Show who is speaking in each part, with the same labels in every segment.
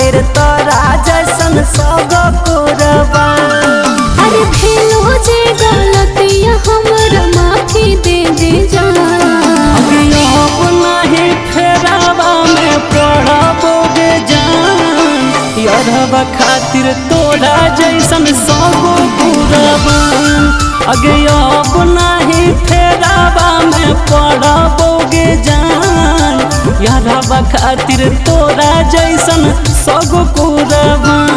Speaker 1: खातिर तोरा जैसन सगो कुर्बान।
Speaker 2: अरे भेलो जे गलतिया हमरा माफी दे दे जान।
Speaker 1: अब नहीं फेरावा में पड़बोगे जान, यारवा खातिर तोरा जैसन सगो कुर्बान। अगे अब नहीं फेरावा में पड़बोगे जान, यारवा खातिर तोरा जैसन सगो कुर्बान।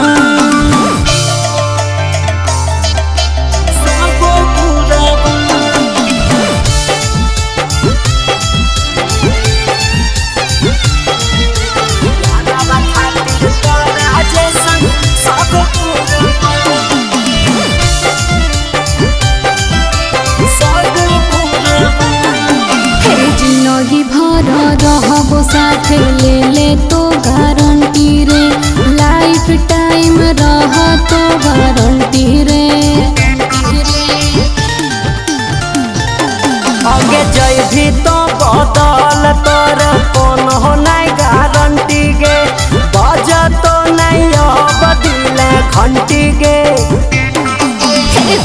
Speaker 2: जिंदगी भर रहबो साथे ले ले तो गारंटी रे, लाइफ टाइम रह तो गारंटी रे।
Speaker 1: आगे जैभी तो बदल तोर कोनो नहीं गारंटी गे, बजा तो नहीं अब दिले घंटी गे।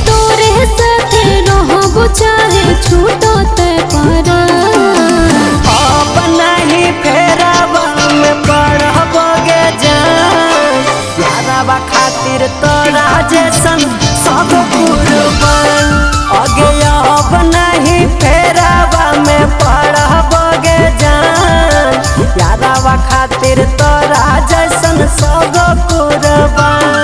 Speaker 2: तोरे साथे रहबो चाहे छूटो ते पर,
Speaker 1: अब नहीं फेरावा में पड़बोगे जान, यारवा खातिर तोरा जैसन सगो कुर्बान। आगे अब नहीं फेरावा में पड़बोगे जान, यारवा खातिर तोरा जैसन सगो कुर्बान।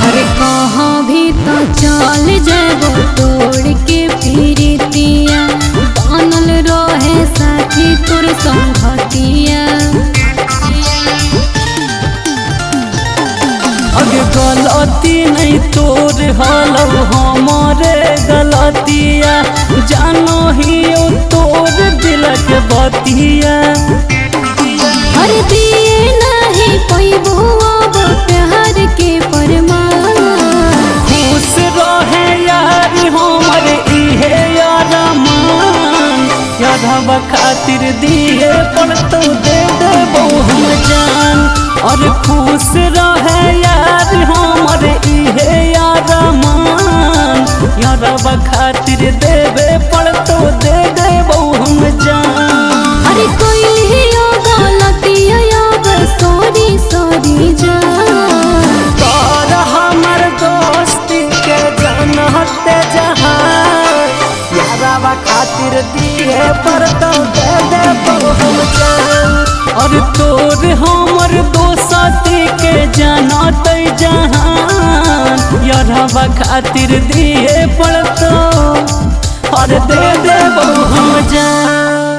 Speaker 2: अरे कहाँ भी तो चल जेबो तोड़ के पीरितिया, बनल रहे साथी तोर संगतिया।
Speaker 1: अगे गलती नहीं तोर हलौ हमारे गलतिया, जानो ही ओ तोर दिलक बतिया।
Speaker 2: अरे दिए नहीं पैबो अब प्यार के परमान,
Speaker 1: खुश रहे यार हमर इहे अरमान, यारवा खातिर दिए पर तो दे देबो हम जान। और खुश रहे यार हमर इहे अरमान, यारवा खातिर देबे पर तो दे देबो हम जान।
Speaker 2: अरे कोई गलतिया अब सॉरी सॉरी जान।
Speaker 1: तोर हमर दोस्ती के जानते जहान, यारवा खातिर दिए पर तो दे देबो हम जान। और तोर हमर दोस्ती के जानते जहान, यारवा खातिर दिए पर तो और दे देबो हम जान।